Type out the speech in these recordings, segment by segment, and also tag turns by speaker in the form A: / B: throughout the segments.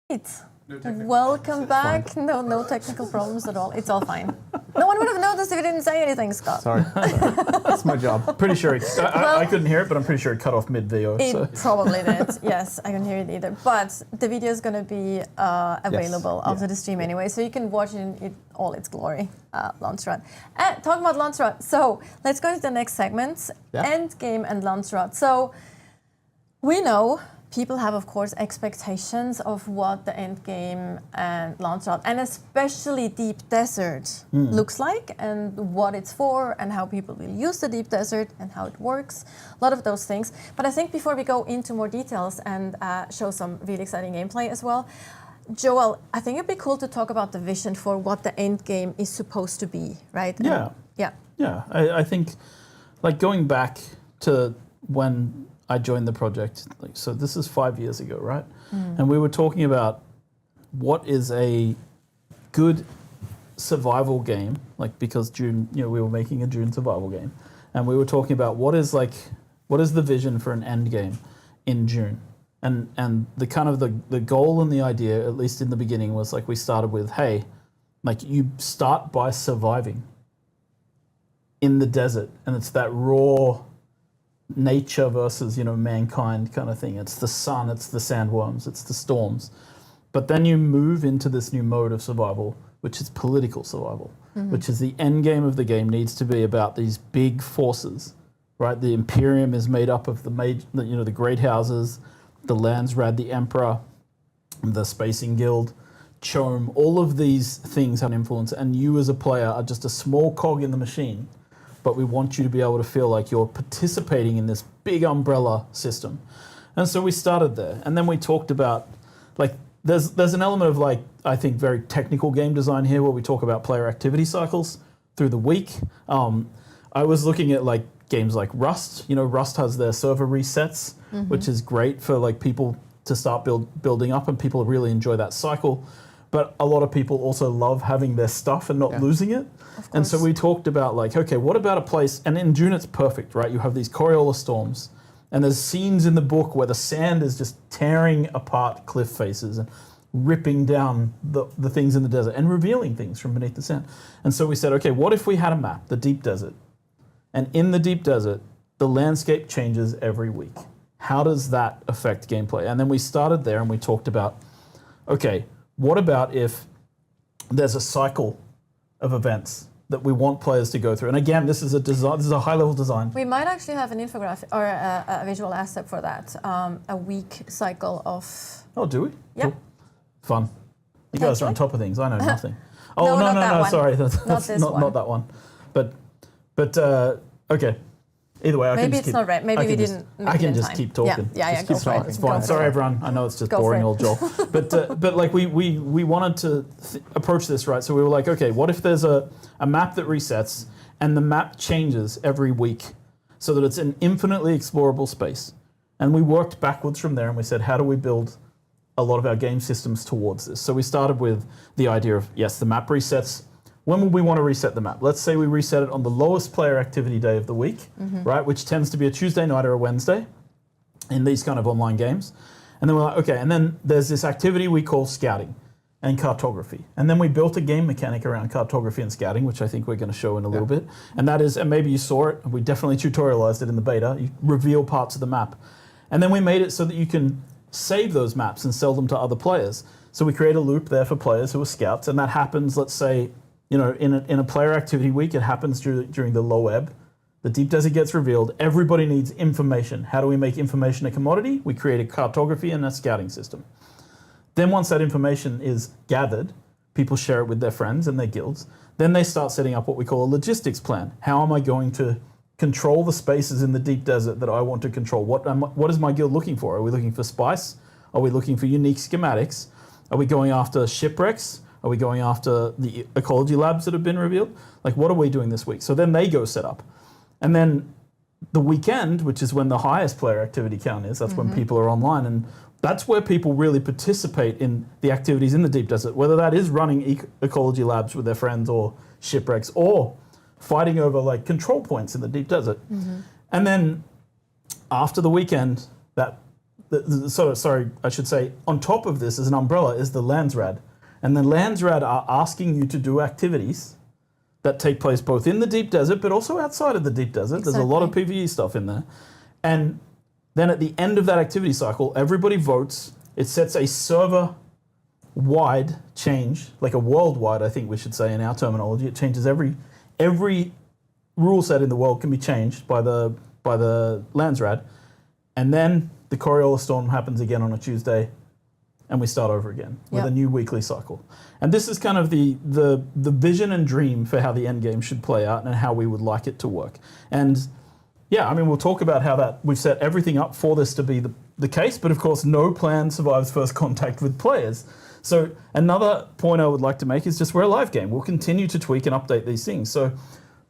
A: Welcome back. No technical problems at all. It's all fine. No one would have noticed if you didn't say anything, Scott.
B: Sorry. That's my job. Pretty sure I couldn't hear it, but I'm pretty sure it cut off mid-video.
A: It probably did. Yes, I couldn't hear it either. But the video is going to be available after the stream anyway, so you can watch it in all its glory. Landsraad. Talking about Landsraad, so let's go to the next segment. Endgame and Landsraad. So we know people have, of course, expectations of what the Endgame and Landsraad, and especially Deep Desert, looks like, and what it's for, and how people will use the Deep Desert, and how it works. A lot of those things. But I think before we go into more details and show some really exciting gameplay as well, Joel, I think it'd be cool to talk about the vision for what the Endgame is supposed to be, right?
B: Yeah. I think, like, going back to when I joined the project, so this is 5 years ago, right? And we were talking about what is a good survival game, like, because Dune, we were making a Dune survival game, and we were talking about what is the vision for an end game in Dune, and the kind of the goal and the idea, at least in the beginning, was like we started with, hey, like, you start by surviving in the desert, and it's that raw nature versus, mankind kind of thing. It's the sun, it's the sandworms, it's the storms. But then you move into this new mode of survival, which is political survival, which is the end game of the game needs to be about these big forces, right? The Imperium is made up of the great houses, the Landsraad, the Emperor, the Spacing Guild, Chome, all of these things have an influence, and you as a player are just a small cog in the machine. But we want you to be able to feel like you're participating in this big umbrella system. And so we started there. And then we talked about, like, there's an element of, like, I think very technical game design here where we talk about player activity cycles through the week. I was looking at, like, games like Rust. Rust has their server resets, which is great for, like, people to start building up, and people really enjoy that cycle. But a lot of people also love having their stuff and not losing it. And so we talked about, like, okay, what about a place, and in Dune it's perfect, right? You have these Coriolis storms, and there's scenes in the book where the sand is just tearing apart cliff faces and ripping down the things in the desert and revealing things from beneath the sand. And so we said, okay, what if we had a map, the Deep Desert, and in the Deep Desert, the landscape changes every week. How does that affect gameplay? And then we started there and we talked about, okay, what about if there's a cycle of events that we want players to go through? And again, this is a high-level design.
A: We might actually have an infographic or a visual asset for that. A week cycle of...
B: Oh, do we?
A: Yeah.
B: Cool. Fun. You guys are on top of things. I know nothing.
A: No,
B: sorry.
A: Not this one.
B: Not that one. But okay. Either way,
A: maybe it's not right. Maybe we didn't.
B: I can just keep talking.
A: Yeah. Go for it.
B: It's fine. Sorry, everyone. I know it's just boring old Joel. But like we wanted to approach this right. So we were like, okay, what if there's a map that resets and the map changes every week, so that it's an infinitely explorable space? And we worked backwards from there, and we said, how do we build a lot of our game systems towards this? So we started with the idea of, yes, the map resets. When would we want to reset the map? Let's say we reset it on the lowest player activity day of the week, right? Which tends to be a Tuesday night or a Wednesday in these kind of online games. And then we're like, okay, and then there's this activity we call scouting and cartography. And then we built a game mechanic around cartography and scouting, which I think we're going to show in a little bit. And that is, and maybe you saw it, we definitely tutorialized it in the beta, you reveal parts of the map. And then we made it so that you can save those maps and sell them to other players. So we create a loop there for players who are scouts, and that happens, let's say, in a player activity week, it happens during the low ebb. The Deep Desert gets revealed. Everybody needs information. How do we make information a commodity? We create a cartography and a scouting system. Then once that information is gathered, people share it with their friends and their guilds. Then they start setting up what we call a logistics plan. How am I going to control the spaces in the Deep Desert that I want to control? What is my guild looking for? Are we looking for spice? Are we looking for unique schematics? Are we going after shipwrecks? Are we going after the ecology labs that have been revealed? Like, what are we doing this week? So then they go set up. And then the weekend, which is when the highest player activity count is, that's when people are online. And that's where people really participate in the activities in the Deep Desert, whether that is running ecology labs with their friends or shipwrecks or fighting over, like, control points in the Deep Desert. And then after the weekend, that sorry, I should say, on top of this as an umbrella is the Landsraad. And the Landsraad are asking you to do activities that take place both in the deep desert, but also outside of the deep desert.
A: Exactly.
B: There's a lot of PvE stuff in there. And then at the end of that activity cycle, everybody votes. It sets a server-wide change, like a worldwide, I think we should say in our terminology. It changes every rule set in the world can be changed by the Landsraad. And then the Coriolis Storm happens again on a Tuesday, and we start over again with a new weekly cycle. And this is kind of the vision and dream for how the endgame should play out and how we would like it to work. And yeah, I mean, we'll talk about how that we've set everything up for this to be the case, but of course, no plan survives first contact with players. So another point I would like to make is just we're a live game. We'll continue to tweak and update these things. So,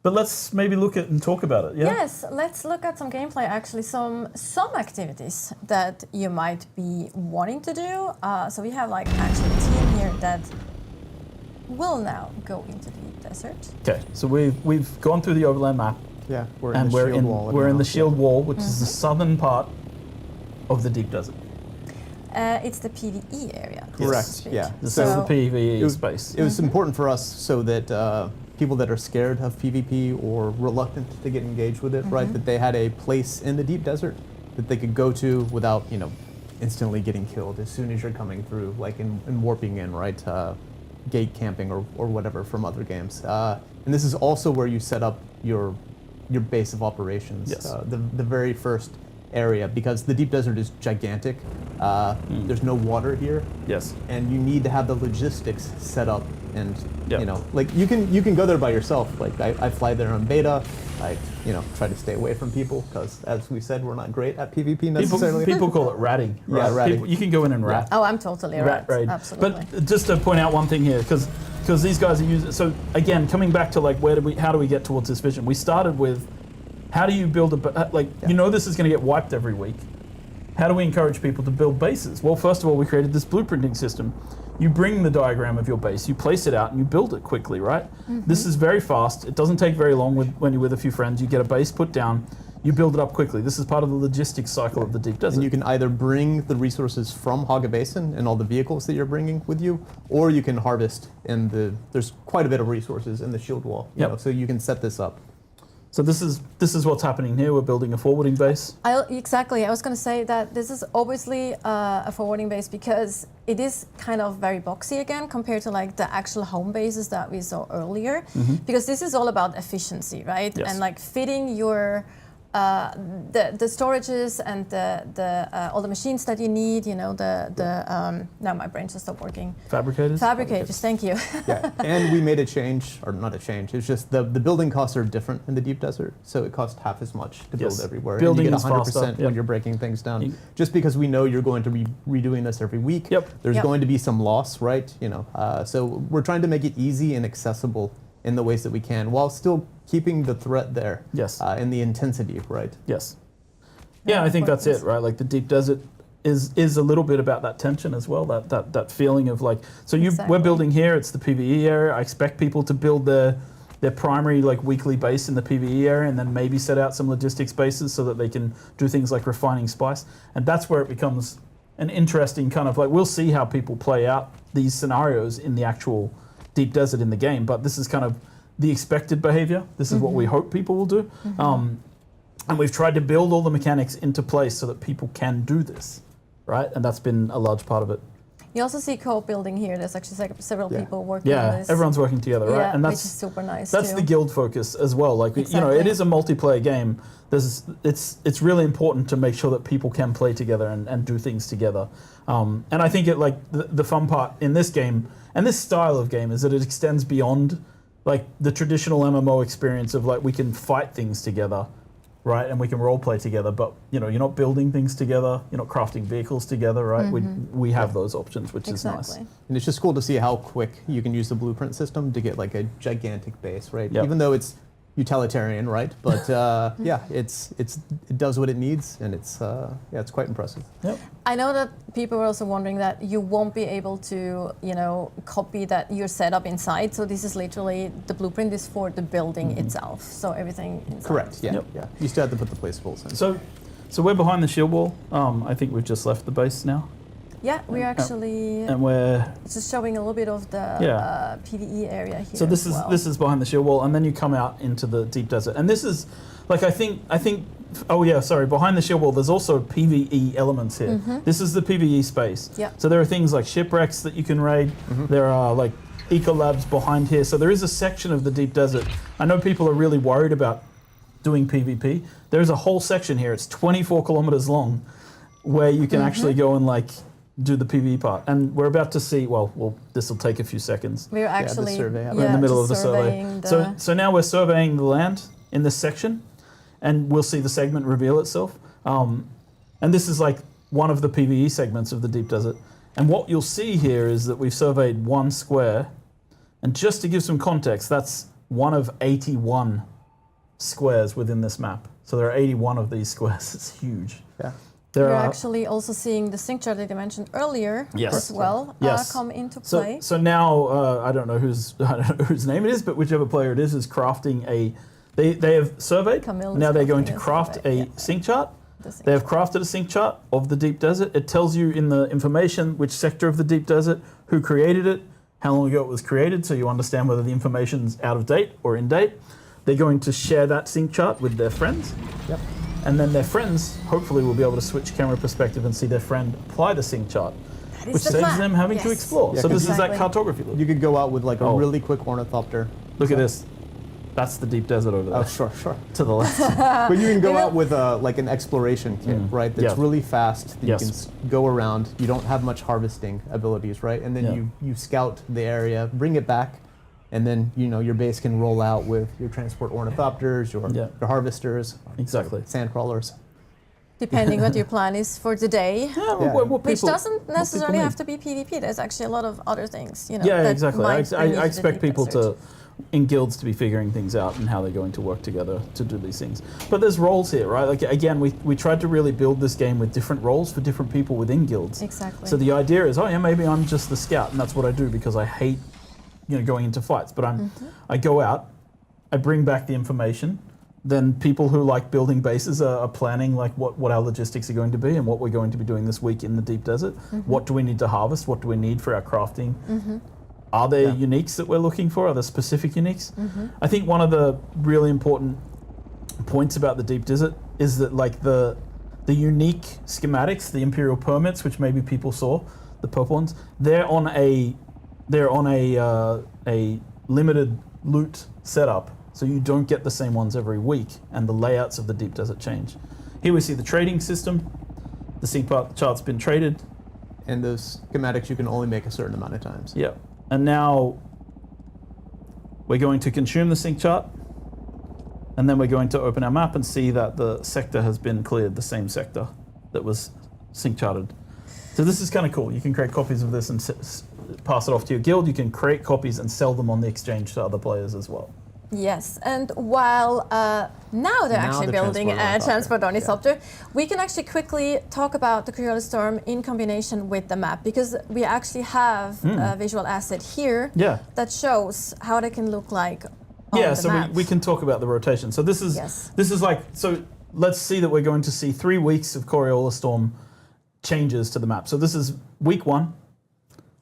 B: but let's maybe look at and talk about it. Yeah?
A: Yes, let's look at some gameplay. Actually, some activities that you might be wanting to do. So we have like actually a team here that will now go into the desert.
B: Okay, so we've gone through the overland map.
C: Yeah, we're
B: and
C: in the shield wall.
B: We're in the shield wall, which is the southern part of the deep desert.
A: It's the PvE area.
C: Correct. Yeah.
B: This is the PvE space.
C: It was important for us so that people that are scared of PvP or reluctant to get engaged with it, right, that they had a place in the deep desert that they could go to without, instantly getting killed as soon as you're coming through, like in warping in, right, gate camping or whatever from other games. And this is also where you set up your base of operations.
B: Yes.
C: The very first area, because the deep desert is gigantic. There's no water here.
B: Yes.
C: And you need to have the logistics set up, and
B: Yep.
C: like you can go there by yourself. Like I fly there on beta. I try to stay away from people because, as we said, we're not great at PvP necessarily.
B: People call it ratting. Right?
C: Yeah, ratting.
B: You can go in and rat.
A: Oh, I'm totally right.
B: Raid.
A: Absolutely.
B: But just to point out one thing here, because these guys are using. So again, coming back to like how do we get towards this vision? We started with how do you build this is going to get wiped every week. How do we encourage people to build bases? Well, first of all, we created this blueprinting system. You bring the diagram of your base, you place it out, and you build it quickly, right? This is very fast. It doesn't take very long when you're with a few friends. You get a base put down, you build it up quickly. This is part of the logistics cycle of the deep desert.
C: And you can either bring the resources from Haga Basin and all the vehicles that you're bringing with you, or you can harvest there's quite a bit of resources in the shield wall. So you can set this up.
B: So this is what's happening here. We're building a forwarding base.
A: Exactly. I was going to say that this is obviously a forwarding base because it is kind of very boxy again compared to like the actual home bases that we saw earlier. Because this is all about efficiency, right?
B: Yes.
A: And like fitting your the storages and the all the machines that you need. Now my brain just stopped working. Fabricators. Thank you.
C: Yeah, and we made a change, or not a change. It's just the building costs are different in the deep desert, so it costs half as much to build everywhere.
B: Building
C: and you
B: is
C: get 100%
B: faster.
C: when you're breaking things down. Just because we know you're going to be redoing this every week. There's
A: Yep.
C: going to be some loss, right? So we're trying to make it easy and accessible in the ways that we can, while still keeping the threat there.
B: Yes.
C: And the intensity, right?
B: Yes. Yeah, I think that's it, right? Like the deep desert is a little bit about that tension as well, that feeling of like, so we're building here, it's the PvE area. I expect people to build their primary like weekly base in the PvE area and then maybe set out some logistics bases so that they can do things like refining spice. And that's where it becomes an interesting kind of like, we'll see how people play out these scenarios in the actual deep desert in the game, but this is kind of the expected behavior. This is what we hope people will do. And we've tried to build all the mechanics into place so that people can do this, right? And that's been a large part of it.
A: You also see co-building here. There's actually several people working on
B: Yeah,
A: this.
B: everyone's working together, right?
A: Yeah,
B: And
A: which is super nice.
B: That's
A: too.
B: the guild focus as well. Like
A: Exactly.
B: it is a multiplayer game. It's really important to make sure that people can play together and do things together. And I think the fun part in this game and this style of game is that it extends beyond like the traditional MMO experience of like we can fight things together, right? And we can role play together, but you're not building things together, you're not crafting vehicles together, right? We have those options, which is nice.
C: And it's just cool to see how quick you can use the blueprint system to get like a gigantic base, right?
B: Yep.
C: Even though it's utilitarian, right? But it does what it needs, and it's quite impressive.
B: Yep.
A: I know that people were also wondering that you won't be able to, copy that your setup inside. So this is literally the blueprint is for the building itself. So everything inside.
C: Correct. Yeah.
B: Yep.
C: Yeah. You still have to put the placeables in.
B: So we're behind the shield wall. I think we've just left the base now.
A: Yeah, we're actually
B: And we're
A: just showing a little bit of the PvE area here.
B: so this
A: as
B: is
A: well.
B: this is behind the shield wall, and then you come out into the deep desert. And this is like I think oh yeah, sorry, behind the shield wall there's also PvE elements here. This is the PvE space.
A: Yeah.
B: So there are things like shipwrecks that you can raid. There are like eco labs behind here. So there is a section of the deep desert. I know people are really worried about doing PvP. There's a whole section here. It's 24 kilometers long where you can actually go and like do the PvE part. And we're about to see, well this will take a few seconds.
A: We're actually
C: survey.
B: We're in the middle of
A: just
B: the survey.
A: surveying
B: So now we're surveying the land in this section, and we'll see the segment reveal itself. And this is like one of the PvE segments of the deep desert. And what you'll see here is that we've surveyed one square. And just to give some context, that's one of 81 squares within this map. So there are 81 of these squares. It's huge.
C: Yeah.
A: We're actually also seeing the sync chart that you mentioned earlier as well come into play.
B: So now I don't know whose name it is, but whichever player it is crafting a. They have surveyed.
A: Camille
B: Now
A: is
B: they're going to
A: crafting a
B: craft
A: survey,
B: a sync chart.
A: They
B: have crafted a sync chart of the deep desert. It tells you in the information which sector of the deep desert, who created it, how long ago it was created, so you understand whether the information's out of date or in date. They're going to share that sync chart with their friends.
C: Yep.
B: And then their friends, hopefully, will be able to switch camera perspective and see their friend apply the sync chart, which saves them having to explore.
C: Yeah,
B: so this is that
A: exactly.
B: cartography loop.
C: You could go out with like a really quick ornithopter.
B: Look at this. That's the deep desert over there.
C: Oh, sure.
B: To the left.
C: But you can go out with like an exploration kit, right? That's really fast. That you can go around. You don't have much harvesting abilities, right? And then you scout the area, bring it back, and then your base can roll out with your transport ornithopters, your harvesters,
B: exactly,
C: sand crawlers.
A: Depending what your plan is for the day, which doesn't necessarily have to be PvP. There's actually a lot of other things,
B: Yeah, exactly. I
A: might bring you to the
B: expect
A: deep
B: people
A: desert.
B: in guilds to be figuring things out and how they're going to work together to do these things. But there's roles here, right? Like again, we tried to really build this game with different roles for different people within guilds.
A: Exactly.
B: So the idea is, maybe I'm just the scout, and that's what I do because I hate, going into fights. But I go out, I bring back the information. Then people who like building bases are planning like what our logistics are going to be and what we're going to be doing this week in the deep desert. What do we need to harvest? What do we need for our crafting? Are there uniques that we're looking for? Are there specific uniques? I think one of the really important points about the deep desert is that like the unique schematics, the Imperial permits, which maybe people saw, the purple ones, they're on a limited loot setup. So you don't get the same ones every week, and the layouts of the deep desert change. Here we see the trading system. The sync chart's been traded.
C: And those schematics you can only make a certain amount of times.
B: Yeah. And now we're going to consume the sync chart, and then we're going to open our map and see that the sector has been cleared, the same sector that was sync charted. So this is kind of cool. You can create copies of this and pass it off to your guild. You can create copies and sell them on the exchange to other players as well.
A: Yes, and while now they're actually building a transport ornithopter, we can actually quickly talk about the Curious Storm in combination with the map, because we actually have a visual asset here that shows how they can look like on the map.
B: We can talk about the rotation. So this is like, so let's see that we're going to see 3 weeks of Coriolis Storm changes to the map. So this is week 1.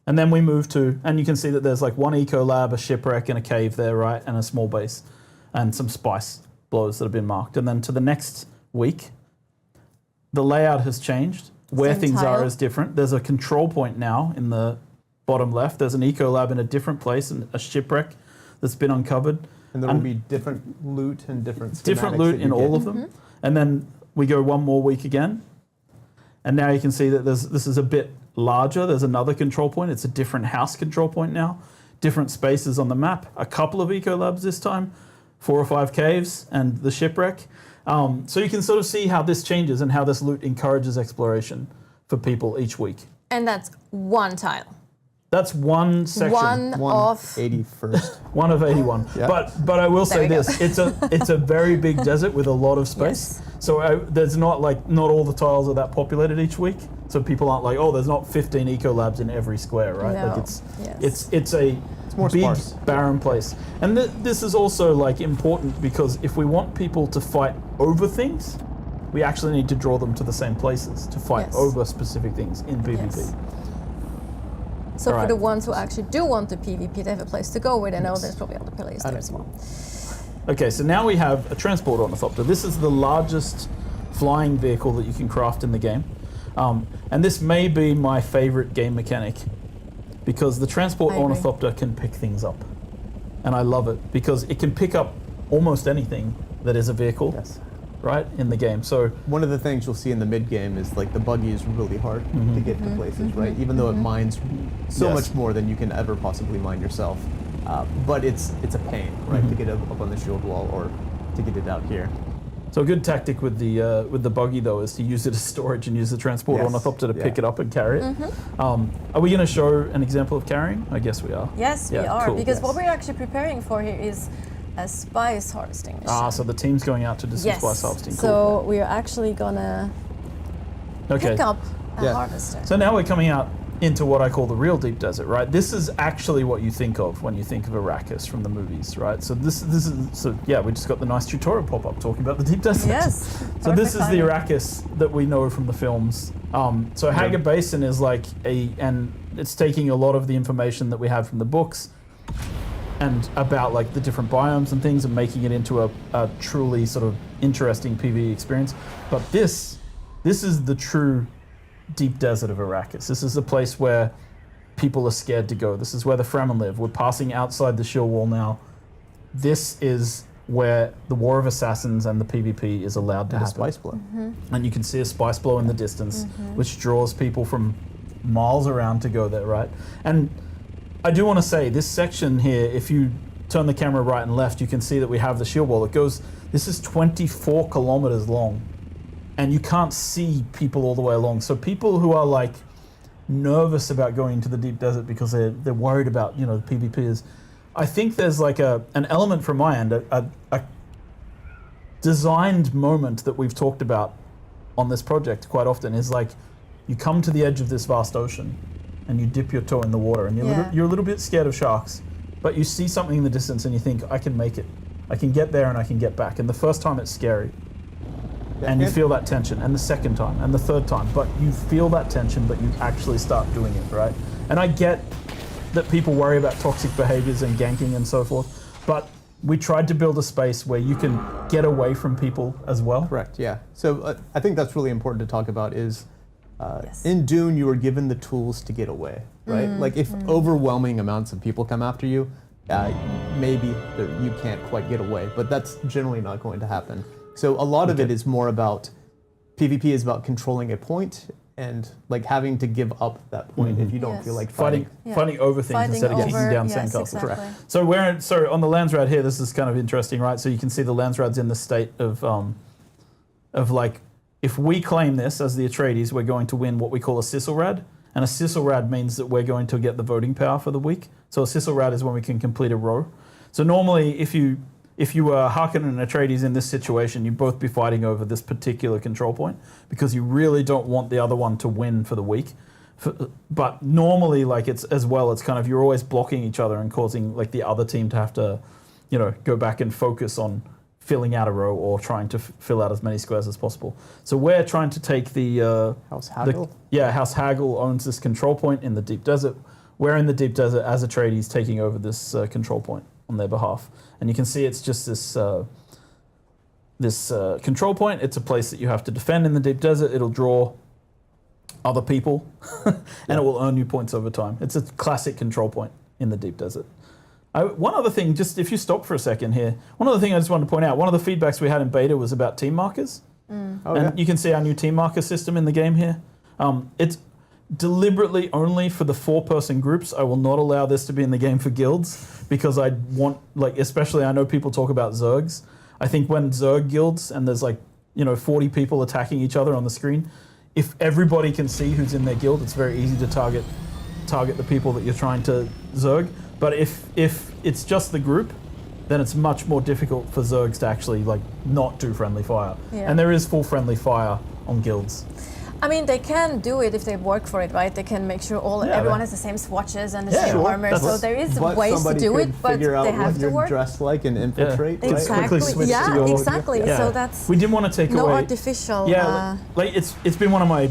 B: And then we move to, and you can see that there's like one eco lab, a shipwreck, and a cave there, right? And a small base, and some spice blowers that have been marked. And then to the next week, the layout has changed. Where things are is different. There's a control point now in the bottom left. There's an eco lab in a different place, and a shipwreck that's been uncovered.
C: And there will be different loot and different
B: loot in all of them. And then we go 1 more week again. And now you can see that this is a bit larger. There's another control point. It's a different house control point now. Different spaces on the map. A couple of eco labs this time. 4 or 5 caves and the shipwreck. So you can sort of see how this changes and how this loot encourages exploration for people each week.
A: And that's one tile.
B: That's one section.
A: One of
C: 81st.
B: One of 81.
C: Yeah.
B: But I will say this: it's a very big desert with a lot of space.
A: Yes.
B: So there's not all the tiles are that populated each week. So people aren't like, there's not 15 eco labs in every square, right?
A: No.
B: Like it's a
C: more
B: big
C: sparse.
B: barren place. And this is also like important because if we want people to fight over things, we actually need to draw them to the same places to fight
A: Yes.
B: over specific things in PvP.
A: Yes. So for
B: Alright.
A: the ones who actually do want the PvP, they have a place to go where they know there's probably other players there as well.
B: Okay, so now we have a transport ornithopter. This is the largest flying vehicle that you can craft in the game. And this may be my favorite game mechanic because the transport
A: I agree.
B: ornithopter can pick things up. And I love it because it can pick up almost anything that is a vehicle,
C: Yes.
B: right, in the game. So
C: One of the things you'll see in the mid game is like the buggy is really hard to get to places, right? Even though it mines so
B: Yes.
C: much more than you can ever possibly mine yourself, but it's a pain, right, to get up on the shield wall or to get it out here.
B: So a good tactic with the buggy though is to use it as storage and use the transport
C: Yes.
B: ornithopter to pick
C: Yeah.
B: it up and carry it. Are we going to show an example of carrying? I guess we are.
A: Yes, we
B: Yeah,
A: are,
B: cool.
A: because what
C: Yes.
A: we're actually preparing for here is a spice harvesting mission.
B: So the team's going out to do some
A: yes.
B: spice harvesting. Cool.
A: So we are actually gonna
B: Okay.
A: pick up a
C: Yeah.
A: harvester.
B: So now we're coming out into what I call the real deep desert, right? This is actually what you think of when you think of Arrakis from the movies, right? So this is we just got the nice tutorial pop up talking about the deep desert.
A: Yes.
B: So this
A: perfect
B: is the
A: timing.
B: Arrakis that we know from the films. So Hagar Basin is like and it's taking a lot of the information that we have from the books and about like the different biomes and things and making it into a truly sort of interesting PvE experience. But this is the true deep desert of Arrakis. This is the place where people are scared to go. This is where the Fremen live. We're passing outside the shield wall now. This is where the War of Assassins and the PvP is allowed to
C: And a
B: happen.
C: spice blow.
B: And you can see a spice blow in the distance, which draws people from miles around to go there, right? And I do want to say, this section here, if you turn the camera right and left, you can see that we have the shield wall. This is 24 kilometers long. And you can't see people all the way along. So people who are like nervous about going into the deep desert because they're worried about, the PvP is, I think there's like an element from my end, a designed moment that we've talked about on this project quite often is like, you come to the edge of this vast ocean and you dip your toe in the water and you're a little bit scared of sharks, but you see something in the distance and you think, I can make it. I can get there and I can get back. And the first time it's scary. And you feel that tension, and the second time, and the third time, but you feel that tension, but you actually start doing it, right? And I get that people worry about toxic behaviors and ganking and so forth, but we tried to build a space where you can get away from people as well.
C: Correct, yeah. So I think that's really important to talk about is
A: Yes.
C: in Dune, you were given the tools to get away, right? Like if overwhelming amounts of people come after you, maybe you can't quite get away, but that's generally not going to happen. So a lot of it is more about, PvP is about controlling a point and like having to give up that point if you don't
A: Yes.
C: feel like fighting.
B: Fighting over things
A: Fighting
B: instead of kicking
A: over-
B: down
A: yes,
B: sandcastles.
A: exactly.
B: So on the Landsraad here, this is kind of interesting, right? So you can see the Landsraad's in the state of like, if we claim this as the Atreides, we're going to win what we call a Sisselrad. And a Sisselrad means that we're going to get the voting power for the week. So a Sisselrad is when we can complete a row. So normally, if you were Harkonnen and Atreides in this situation, you'd both be fighting over this particular control point because you really don't want the other one to win for the week. But normally, like it's kind of, you're always blocking each other and causing like the other team to have to, go back and focus on filling out a row or trying to fill out as many squares as possible. So we're trying to take the
C: House Haggle?
B: House Haggle owns this control point in the deep desert. We're in the deep desert as Atreides taking over this control point on their behalf. And you can see it's just this control point. It's a place that you have to defend in the deep desert. It'll draw other people and it will earn you points over time. It's a classic control point in the deep desert. One other thing, just if you stop for a second here, one other thing I just wanted to point out, one of the feedbacks we had in beta was about team markers. You can see our new team marker system in the game here. It's deliberately only for the 4-person groups. I will not allow this to be in the game for guilds because I want, especially I know people talk about Zergs. I think when Zerg guilds and there's 40 people attacking each other on the screen, if everybody can see who's in their guild, it's very easy to target the people that you're trying to Zerg. But if it's just the group, then it's much more difficult for Zergs to actually not do friendly fire.
A: Yeah.
B: And there is full friendly fire on guilds.
A: I mean, they can do it if they work for it, right? They can make sure everyone has the same swatches and the same armor. So there is ways to do it, but they have to work.
C: Dressed like and infiltrate.
B: Yeah.
A: Exactly.
B: Quickly switch to your,
A: exactly.
B: Yeah.
A: So that's
B: we didn't want to take
A: no
B: away
A: artificial.
B: Yeah, like it's been one of my.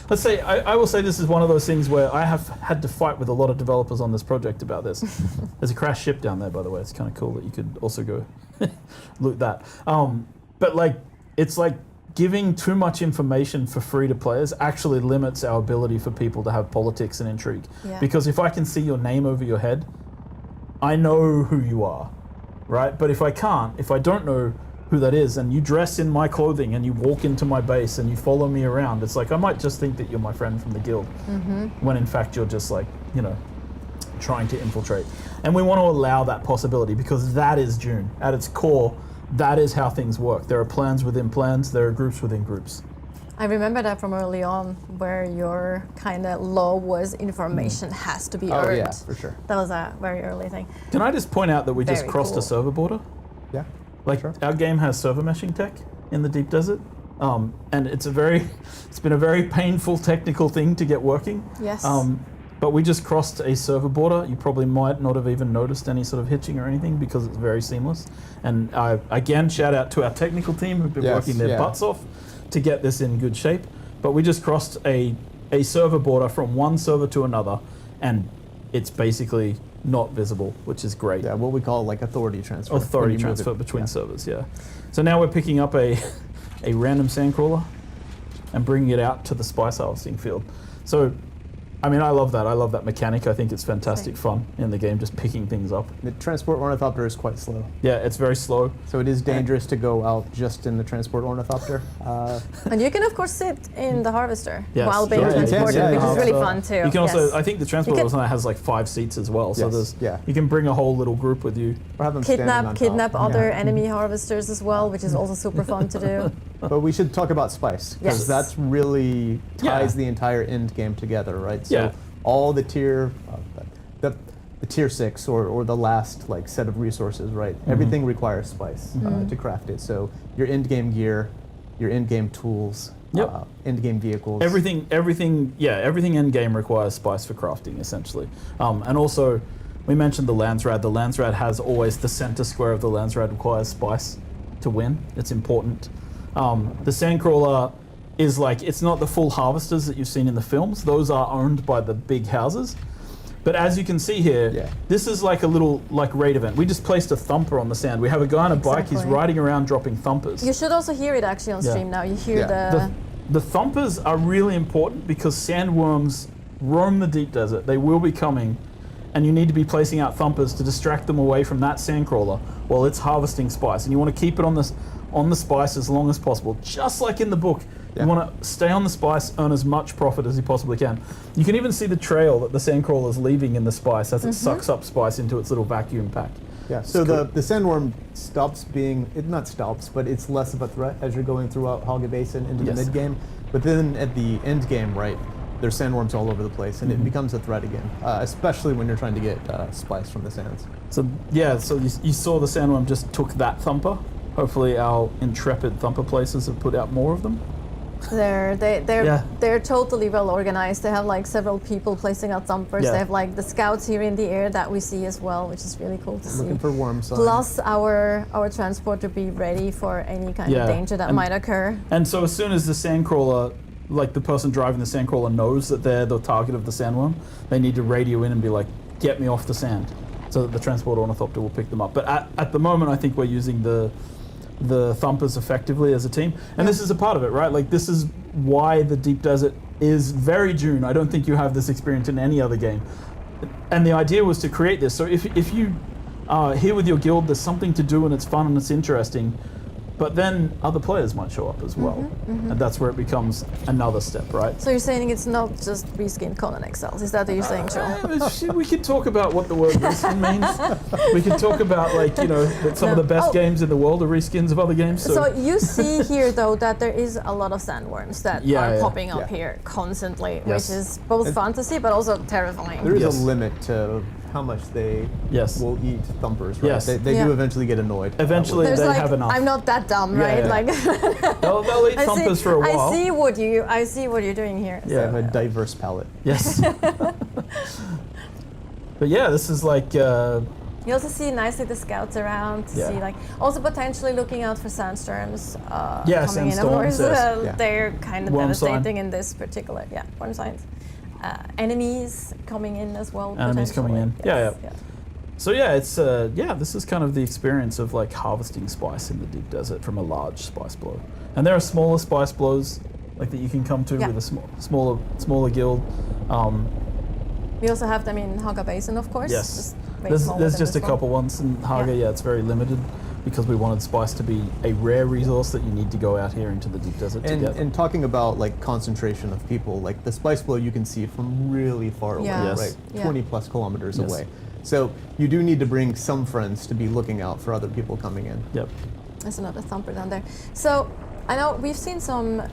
B: Let's say I will say this is one of those things where I have had to fight with a lot of developers on this project about this. There's a crashed ship down there, by the way. It's kind of cool that you could also go loot that. But like it's like giving too much information for free to players actually limits our ability for people to have politics and intrigue.
A: Yeah.
B: Because if I can see your name over your head, I know who you are, right? But if I don't know who that is, and you dress in my clothing and you walk into my base and you follow me around, it's like I might just think that you're my friend from the guild, when in fact you're just like, you know, trying to infiltrate. And we want to allow that possibility because that is Dune. At its core, that is how things work. There are plans within plans, there are groups within groups.
A: I remember that from early on, where your kind of law was information has to be earned.
C: Oh yeah, for sure.
A: That was a very early thing.
B: Can I just point out that we just
A: Very
B: crossed
A: cool.
B: a server border?
C: Yeah.
B: Like
C: Sure.
B: our game has server meshing tech in the deep desert, and it's been a very painful technical thing to get working.
A: Yes.
B: But we just crossed a server border. You probably might not have even noticed any sort of hitching or anything because it's very seamless. And again, shout out to our technical team who've been working their butts off to get this in good shape. But we just crossed a server border from one server to another, and it's basically not visible, which is great.
C: Yeah, what we call like authority transfer.
B: Authority transfer between servers, yeah. So now we're picking up a random sandcrawler and bringing it out to the spice harvesting field. So, I mean, I love that. I love that mechanic. I think it's fantastic fun in the game, just picking things up.
C: The transport ornithopter is quite slow.
B: Yeah, it's very slow.
C: So it is dangerous to go out just in the transport ornithopter.
A: And you can, of course, sit in the harvester
B: Yes.
A: while being
B: Yeah, you can,
A: transported, which is really fun too.
B: You can also,
A: Yes.
B: I think the transport also has like 5 seats as well. So you can bring a whole little group with you.
C: Or have them standing on
A: Kidnap
C: top.
A: other enemy harvesters as well, which is also super fun to do.
C: But we should talk about spice, because
A: Yes.
C: that's really ties the entire end game together, right? So
B: Yeah.
C: all the tier, the tier 6 or the last like set of resources, right? Everything requires spice to craft it. So your end game gear, your end game tools, end game vehicles.
B: Everything end game requires spice for crafting, essentially. And also, we mentioned the Landsraad. The Landsraad has always the center square of the Landsraad requires spice to win. It's important. The Sandcrawler is like, it's not the full harvesters that you've seen in the films. Those are owned by the big houses. But as you can see here, this is like a little raid event. We just placed a thumper on the sand. We have a guy on a bike. He's riding around dropping thumpers.
A: You should also hear it actually on stream now. You hear
B: the thumpers are really important because sandworms roam the deep desert. They will be coming, and you need to be placing out thumpers to distract them away from that sandcrawler while it's harvesting spice. And you want to keep it on the spice as long as possible, just like in the book. You want to stay on the spice, earn as much profit as you possibly can. You can even see the trail that the sandcrawler is leaving in the spice as it sucks up spice into its little vacuum pack.
C: Yeah, so the sandworm stops being, it not stops, but it's less of a threat as you're going throughout Hogga Basin into the mid-game. But then at the end game, right, there's sandworms all over the place, and it becomes a threat again, especially when you're trying to get spice from the sands.
B: So you saw the sandworm just took that thumper. Hopefully our intrepid thumper placers have put out more of them.
A: They're totally well organized. They have like several people placing out thumpers. They have like the scouts here in the air that we see as well, which is really cool to see.
C: Looking for worms.
A: Plus our transport to be ready for any kind of danger that might occur.
B: And so as soon as the sandcrawler, like the person driving the sandcrawler knows that they're the target of the sandworm, they need to radio in and be like, get me off the sand, so that the transport ornithopter will pick them up. But at the moment, I think we're using the thumpers effectively as a team, and this is a part of it, right? Like, this is why the deep desert is very Dune. I don't think you have this experience in any other game, and the idea was to create this. So if you are here with your guild, there's something to do and it's fun and it's interesting, but then other players might show up as well, and that's where it becomes another step, right?
A: So you're saying it's not just reskin Conan Exiles? Is that what you're saying, Joel?
B: We could talk about what the word reskin means. We could talk about, like, you know, that some of the best games in the world are reskins of other games.
A: So you see here, though, that there is a lot of sandworms that are popping up here constantly, which is both fun to see but also terrifying.
C: There is a limit to how much they
B: Yes.
C: will eat thumpers, right?
B: Yes.
C: They
A: Yeah.
C: do eventually get annoyed.
B: Eventually,
A: There's
B: they
A: like,
B: have enough.
A: I'm not that dumb,
C: Yeah,
A: right?
C: yeah.
A: Like
B: They'll eat thumpers for a while.
A: I see what you're doing here.
C: They have a diverse palate.
B: Yes. But yeah, this is like.
A: You also see nicely the scouts around. To
B: Yeah.
A: see like also potentially looking out for sandstorms
B: Yeah,
A: coming in. Of
B: sandstorms,
A: course,
B: yes.
C: Yeah.
A: they're kind of
B: Worm sign.
A: devastating in this particular. Yeah, worm signs. Enemies coming in as well.
B: Enemies coming in.
A: potentially.
B: Yeah. So yeah, it's this is kind of the experience of like harvesting spice in the deep desert from a large spice blow. And there are smaller spice blows like that you can come to
A: Yeah.
B: with a smaller guild.
A: We also have them in Haga Basin, of course.
B: Yes.
A: Just way
B: There's
A: smaller than
B: just a
A: this one.
B: couple ones in Haga.
A: Yeah.
B: Yeah, it's very limited because we wanted spice to be a rare resource that you need to go out here into the deep desert to
C: And,
B: get.
C: and talking about like concentration of people, like the spice blow you can see from really far away,
A: Yeah.
B: Yes.
C: right?
A: Yeah.
C: 20 plus kilometers
B: Yes.
C: away. So you do need to bring some friends to be looking out for other people coming in.
B: Yep.
A: There's another thumper down there. So I know we've seen some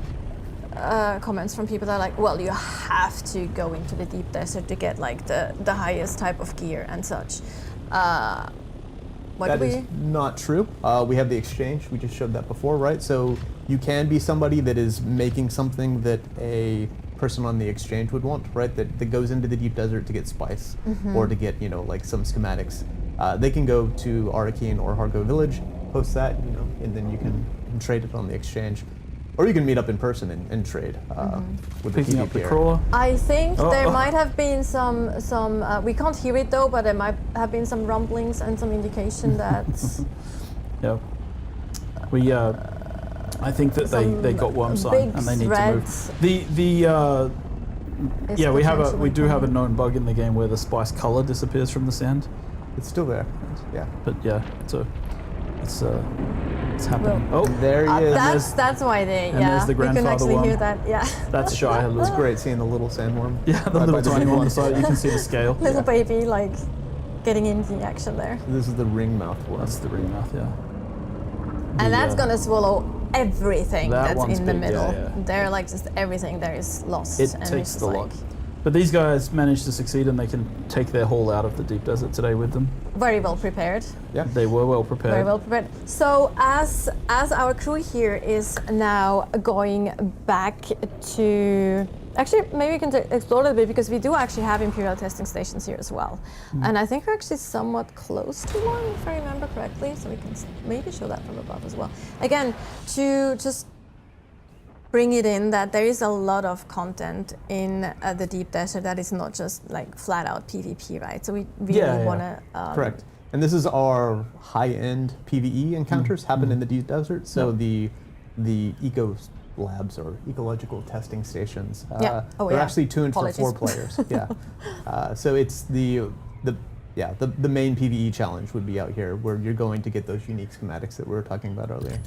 A: comments from people that are like, well, you have to go into the deep desert to get like the highest type of gear and such. What
C: That
A: do
C: is
A: we?
C: not true. We have the exchange. We just showed that before, right? So you can be somebody that is making something that a person on the exchange would want, right? That goes into the deep desert to get spice or to get, like some schematics. They can go to Arrakis or Hargo Village, post that, and then you can trade it on the exchange. Or you can meet up in person and trade with
B: Picking
C: the
B: up the
C: PvPer.
B: crawler.
A: I think there
B: Oh.
A: might have been some. We can't hear it though, but there might have been some rumblings and some indication that
B: Yep. We. I think that they got worm sign
A: big
B: and they need to
A: threads
B: move.
A: is
B: Yeah, we
A: potentially
B: do have a
A: coming.
B: known bug in the game where the spice color disappears from the sand.
C: It's still there. Yeah.
B: But yeah, so it's happening.
A: Well,
B: Oh,
C: There he is.
A: That's why they.
B: and
A: Yeah,
B: there's the
A: we can
B: grandfather
A: actually
B: worm.
A: hear that. Yeah,
B: that's shy.
C: It's great seeing the little sandworm.
B: Yeah, the
C: right by
B: little tiny
C: big
B: one on the side. You can see the scale.
A: little baby like getting into the action there,
C: This is the ringmouth worm.
B: That's the ring mouth. Yeah.
A: and that's
B: uh,
A: gonna swallow everything
B: That
A: that's
B: one's
A: in the
B: big, yeah,
A: middle.
B: yeah.
A: They're like just everything there is lost.
B: It
A: and it's
B: takes
A: just
B: a
A: like
B: lot. But these guys managed to succeed, and they can take their haul out of the deep desert today with them.
A: very well prepared.
C: Yeah.
B: They were well prepared.
A: Very well prepared. So as our crew here is now going back to, actually maybe we can explore a little bit because we do actually have Imperial testing stations here as well, and I think we're actually somewhat close to one if I remember correctly. So we can maybe show that from above as well. Again, to just bring it in that there is a lot of content in the deep desert that is not just like flat out PvP, right? So we really
B: Yeah.
A: want to
C: Correct. And this is our high-end PvE encounters happen in the deep desert. So the eco labs or ecological testing stations,
A: Yeah. Oh,
C: they're
A: yeah.
C: actually tuned
A: Apologies.
C: for 4 players. Yeah. So it's the main PvE challenge would be out here where you're going to get those unique schematics that we were talking about earlier.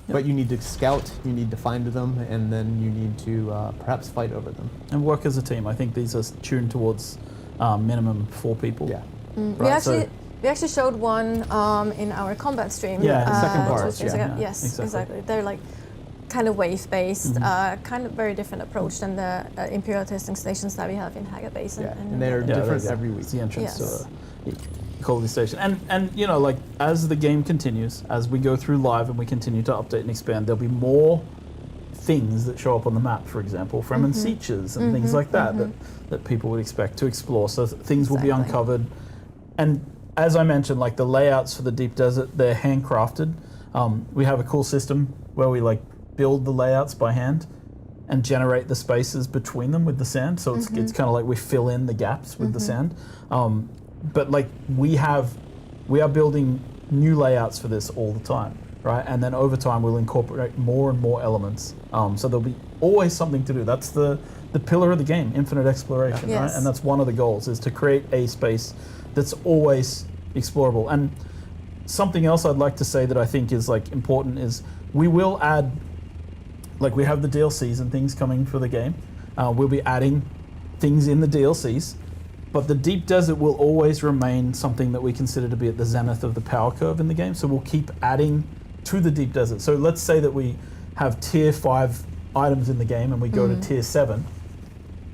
C: But you need to scout, you need to find them, and then you need to perhaps fight over them.
B: And work as a team. I think these are tuned towards minimum 4 people.
C: Yeah.
B: Right, so-
A: We actually showed one in our combat stream.
B: Yeah, the
C: second part,
A: two streams
C: yeah.
A: ago.
B: Yeah,
A: Yes,
B: exactly.
A: exactly. They're like kind of wave-based, kind of very different approach than the Imperial testing stations that we have in Haga Basin.
C: Yeah, and they're
B: Yeah,
C: different
B: that's-
C: every week.
B: It's the entrance
A: Yes.
B: to the quality station. And like as the game continues, as we go through live and we continue to update and expand, there'll be more things that show up on the map, for example, Fremen Seaches and things like that, that people would expect to explore. So things will be
A: Exactly.
B: uncovered. And as I mentioned, like the layouts for the deep desert, they're handcrafted. We have a cool system where we like build the layouts by hand and generate the spaces between them with the sand. So it's kind of like we fill in the gaps with the sand. But like we are building new layouts for this all the time, right? And then over time we'll incorporate more and more elements. So there'll be always something to do. That's the pillar of the game, infinite exploration, right?
A: Yes.
B: And that's one of the goals, is to create a space that's always explorable. And something else I'd like to say that I think is like important is we will add, like we have the DLCs and things coming for the game. We'll be adding things in the DLCs, but the deep desert will always remain something that we consider to be at the zenith of the power curve in the game. So we'll keep adding to the deep desert. So let's say that we have tier 5 items in the game and we go to tier 7.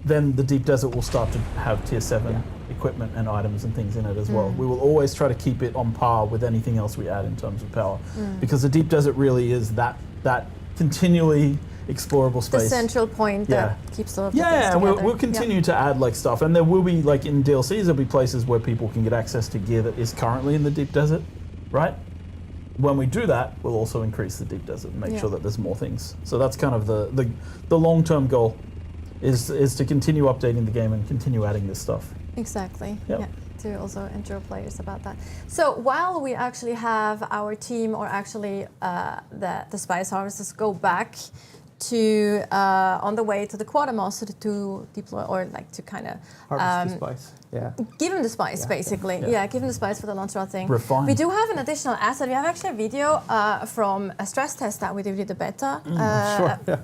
B: then the deep desert will start to have tier 7 equipment and items and things in it as well. We will always try to keep it on par with anything else we add in terms of power, because the deep desert really is that continually explorable space.
A: The central point that keeps all of the things
B: Yeah,
A: together.
B: we'll continue to add like stuff, and there will be like in DLCs there'll be places where people can get access to gear that is currently in the deep desert, right? When we do that, we'll also increase the deep desert and make sure that there's more things. So that's kind of the long-term goal, is to continue updating the game and continue adding this stuff.
A: Exactly.
B: Yep.
A: Yeah. To also ensure players about that. So while we actually have our team, or actually the spice harvesters, go back to on the way to the quartermaster to deploy, or like to kind of
C: Harvest the spice. Yeah.
A: give him the spice, basically. Yeah, give him the spice for the Landsraad thing.
B: Refine.
A: We do have an additional asset. We have actually a video from a stress test that we did with the beta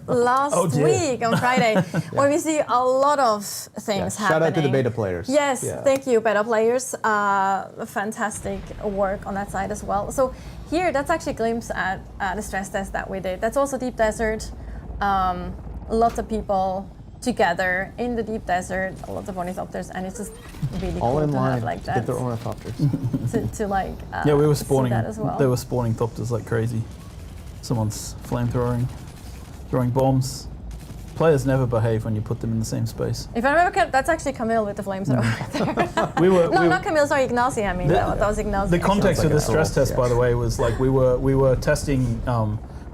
A: last week on Friday, where we see a lot of things happening.
C: Shout out to the beta players.
A: Yes, thank you, beta players. Fantastic work on that side as well. So here, that's actually a glimpse at the stress test that we did. That's also deep desert. Lots of people together in the deep desert, a lot of ornithopters, and it's just really
C: All
A: cool
C: in
A: to
C: line
A: have like
C: to
A: that.
C: get their ornithopters.
A: to like
B: Yeah, we were
A: see
B: spawning.
A: that as well.
B: They were spawning thopters like crazy. Someone's flamethrowing, throwing bombs. Players never behave when you put them in the same space.
A: If I remember, that's actually Camille with the flamethrower. Not Camille, sorry, Ignacy. I mean, that was Ignacy.
B: The context
C: like
B: of the
C: an
B: stress
C: old,
B: test, by the way, was like we were testing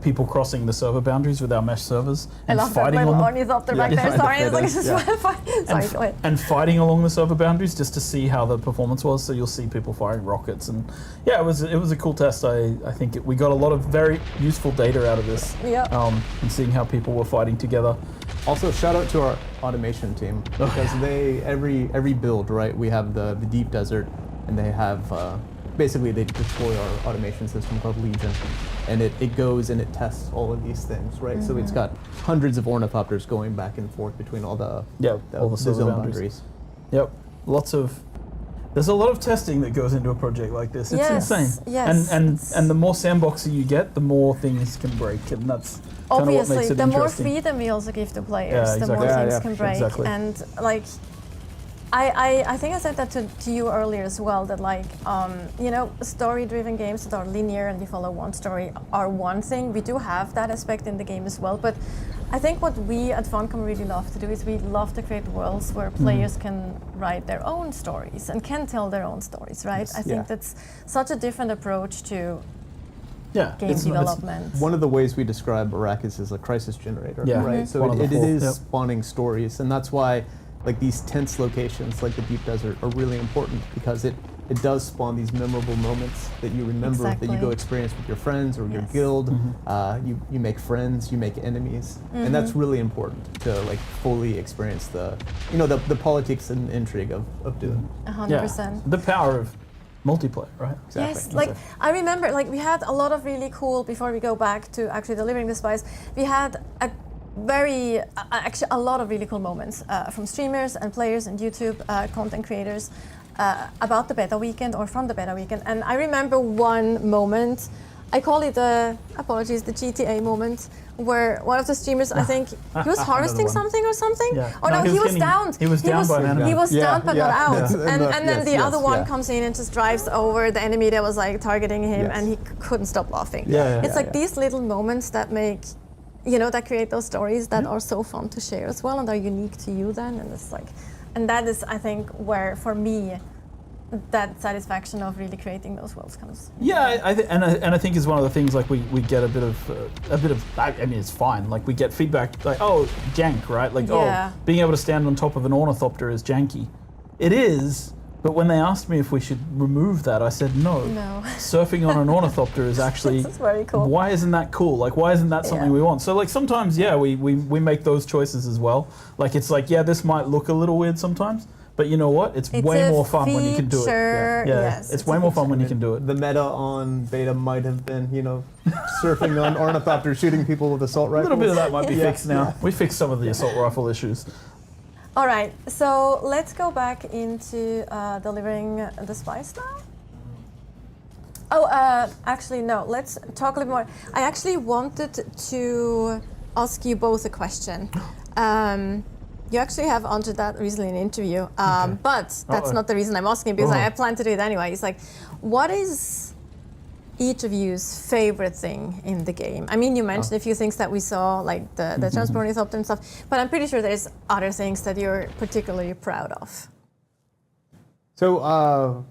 B: people crossing the server boundaries with our mesh servers
A: I
B: and
A: love that
B: fighting
A: little
B: on them.
A: ornithopter back there. Sorry, it's like it's just sorry, go ahead.
B: And fighting along the server boundaries just to see how the performance was. So you'll see people firing rockets, and yeah, it was a cool test. I think we got a lot of very useful data out of this.
A: Yep.
B: And seeing how people were fighting together.
C: Also, shout out to our automation team, because they every build, right? We have the deep desert, and they have basically they deploy our automation system called Legion, and it goes and it tests all of these things, right? So it's got hundreds of ornithopters going back and forth between all the
B: all the server
C: zone
B: boundaries. Yep, there's a lot of testing that goes into a project like this. It's insane.
A: Yes,
B: and the more sandboxy you get, the more things can break, and that's kind of what
A: obviously
B: makes it
A: the more
B: interesting.
A: freedom we also give to players, the
B: exactly.
A: more
C: Yeah,
A: things
C: yeah,
A: can break.
B: exactly.
A: And like, I think I said that to you earlier as well, that like story-driven games that are linear and you follow one story are one thing. We do have that aspect in the game as well, but I think what we at Funcom really love to do is we love to create worlds where players can write their own stories and can tell their own stories, right? I think that's such a different approach to game development.
C: One of the ways we describe Arrakis is a crisis generator, right? So it is spawning stories, and that's why like these tense locations like the deep desert are really important, because it does spawn these memorable moments that you remember, that you go experience with your friends or your guild. You make friends, you make enemies, and that's really important to like fully experience the politics and intrigue of Dune.
A: 100%.
B: The power of multiplayer, right?
C: Exactly.
A: Yes, like I remember, like we had a lot of really cool. Before we go back to actually delivering the spice, we had actually a lot of really cool moments from streamers and players and YouTube content creators about the beta weekend or from the beta weekend. And I remember one moment, I call it the GTA moment, where one of the streamers, I think he was harvesting something or something.
B: Yeah.
A: Oh no, he was downed.
B: He was downed by an enemy.
A: He was downed but not out.
C: Yeah.
A: And then the other one comes in and just drives over the enemy that was like targeting him, and he couldn't stop laughing. It's like these little moments that make, that create those stories that are so fun to share as well and are unique to you then. And it's like, and that is, I think, where for me, that satisfaction of really creating those worlds comes.
B: Yeah, I think is one of the things, like we get a bit of I mean, it's fine. Like we get feedback like, oh, jank, right? Like, being able to stand on top of an ornithopter is janky. It is, but when they asked me if we should remove that, I said no. Surfing on an ornithopter is actually
A: very cool.
B: Why isn't that cool? Like, why isn't that something we want? So like sometimes, we make those choices as well. Like it's like, this might look a little weird sometimes, but you know what? It's way more fun when you can do it.
A: Yes,
B: it's way more fun when you can do it.
C: The meta on beta might have been, surfing on ornithopters, shooting people with assault rifles.
B: A little bit of that might be fixed now. We fixed some of the assault rifle issues.
A: All right, so let's go back into delivering the spice now. Oh, actually, no, let's talk a little more. I actually wanted to ask you both a question. You actually have answered that recently in an interview, but that's not the reason I'm asking, because I plan to do it anyway. It's like, what is each of you's favorite thing in the game? I mean, you mentioned a few things that we saw, like the transport ornithopter and stuff, but I'm pretty sure there's other things that you're particularly proud of.
C: So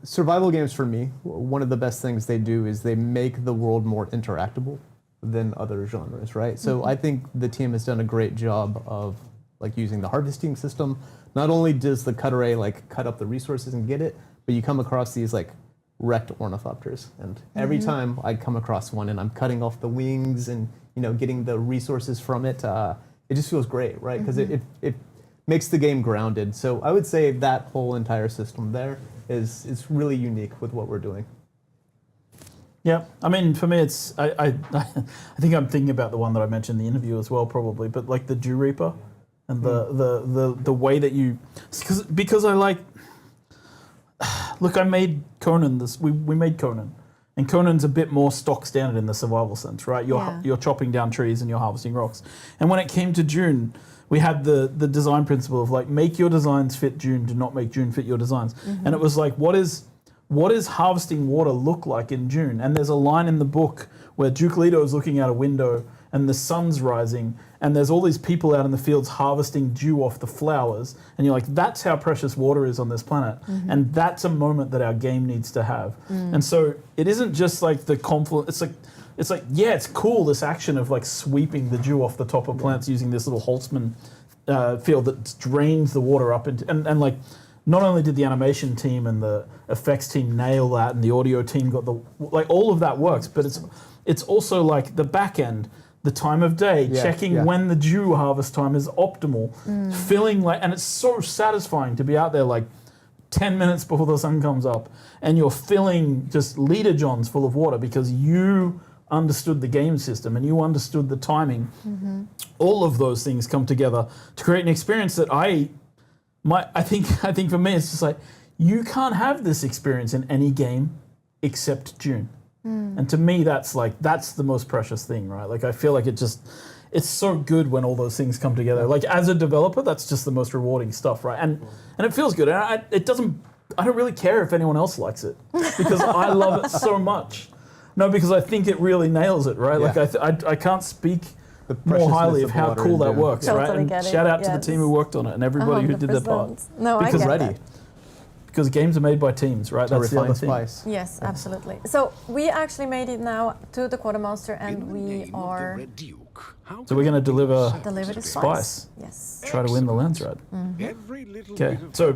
C: survival games for me, one of the best things they do is they make the world more interactable than other genres, right? So I think the team has done a great job of like using the harvesting system. Not only does the cut array like cut up the resources and get it, but you come across these like wrecked ornithopters, and every time I come across one and I'm cutting off the wings and getting the resources from it, it just feels great, right? Because it makes the game grounded. So I would say that whole entire system there is really unique with what we're doing.
B: Yeah, I mean, for me, it's I think I'm thinking about the one that I mentioned in the interview as well, probably, but like the Dew Reaper and the way that you, because I like, look, I made Conan we made Conan, and Conan's a bit more stock standard in the survival sense, right? You're chopping down trees and you're harvesting rocks, and when it came to Dune, we had the design principle of like, make your designs fit Dune, do not make Dune fit your designs, and it was like, what does harvesting water look like in Dune? And there's a line in the book where Duke Leto is looking out a window and the sun's rising and there's all these people out in the fields harvesting dew off the flowers. And you're like, that's how precious water is on this planet. And that's a moment that our game needs to have. And so it isn't just like the confluence, it's like, yeah, it's cool, this action of like sweeping the dew off the top of plants using this little Holtzman field that drains the water up into, and like, not only did the animation team and the effects team nail that, and the audio team got all of that works, but it's also like the back end, the time of day, checking when the dew harvest time is optimal, feeling like, and it's so satisfying to be out there like 10 minutes before the sun comes up, and you're filling just liter johns full of water because you understood the game system and you understood the timing. All of those things come together to create an experience that I think for me it's just like, you can't have this experience in any game except Dune. And to me that's the most precious thing, right? Like I feel like it's so good when all those things come together. Like as a developer, that's just the most rewarding stuff, right? And it feels good. And I don't really care if anyone else likes it because I love it so much. No, because I think it really nails it, right? Like I can't speak more highly of how cool that works, right? And shout out to the team who worked on it and everybody who did their part.
A: No,
B: because
A: I get that.
B: Because games are made by teams, right?
C: To
B: That's the other
C: refine
B: thing.
C: spice.
A: Yes, absolutely. So we actually made it now to the quartermaster, and we are
B: So we're going to deliver
A: the
B: spice.
A: Yes.
B: Try to win the Landsraad. Okay, so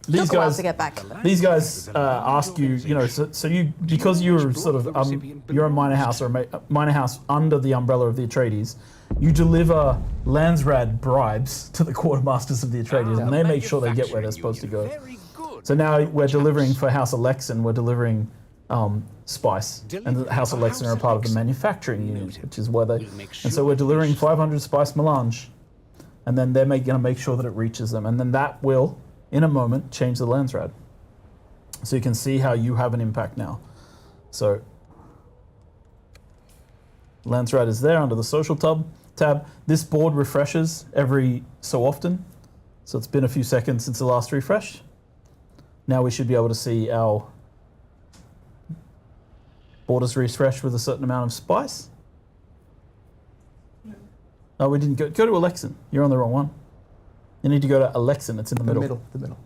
B: these
A: Took a while
B: guys
A: to get back.
B: These guys ask you, so you, because you're sort of, you're a minor house or a minor house under the umbrella of the Atreides, you deliver Landsraad bribes to the quartermasters of the Atreides, and they make sure they get where they're supposed to go. So now we're delivering for House Alexan, we're delivering spice, and the House Alexan are a part of the manufacturing unit, which is where they, and so we're delivering 500 spice melange, and then they're going to make sure that it reaches them, and then that will, in a moment, change the Landsraad. So you can see how you have an impact now. So Landsraad is there under the social tab. This board refreshes every so often, so it's been a few seconds since the last refresh. Now we should be able to see our borders refreshed with a certain amount of spice. Oh, we didn't go to Alexan. You're on the wrong one. You need to go to Alexan. It's in the middle.
C: The middle.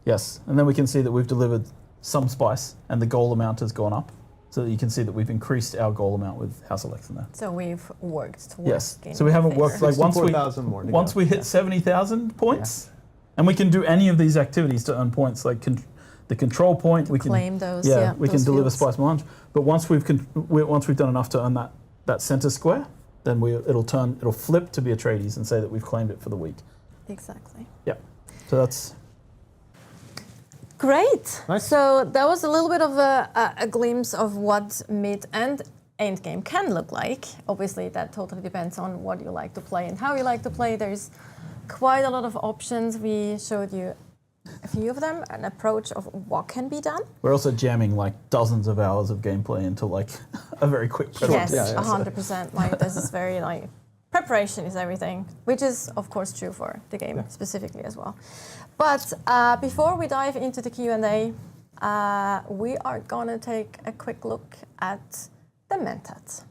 B: Yes, and then we can see that we've delivered some spice and the goal amount has gone up, so that you can see that we've increased our goal amount with House Alexan there.
A: So we've worked towards.
B: Yes.
A: Gaining
B: So we haven't
A: favor.
B: worked like once we hit 70,000 points, and we can do any of these activities to earn points, like the control point. We can
A: claim those.
B: we can deliver
A: fields.
B: spice melange. But once we've done enough to earn that center square, then it'll flip to be Atreides and say that we've claimed it for the week.
A: Exactly.
B: Yeah. So that's
A: great.
C: Nice.
A: So that was a little bit of a glimpse of what mid and endgame can look like. Obviously, that totally depends on what you like to play and how you like to play. There's quite a lot of options. We showed you a few of them, an approach of what can be done.
B: We're also jamming like dozens of hours of gameplay into like a very quick presentation.
A: Yes, 100%. Like this is very like preparation is everything, which is of course true for the game specifically as well. But before we dive into the Q&A, we are gonna take a quick look at the Mentat.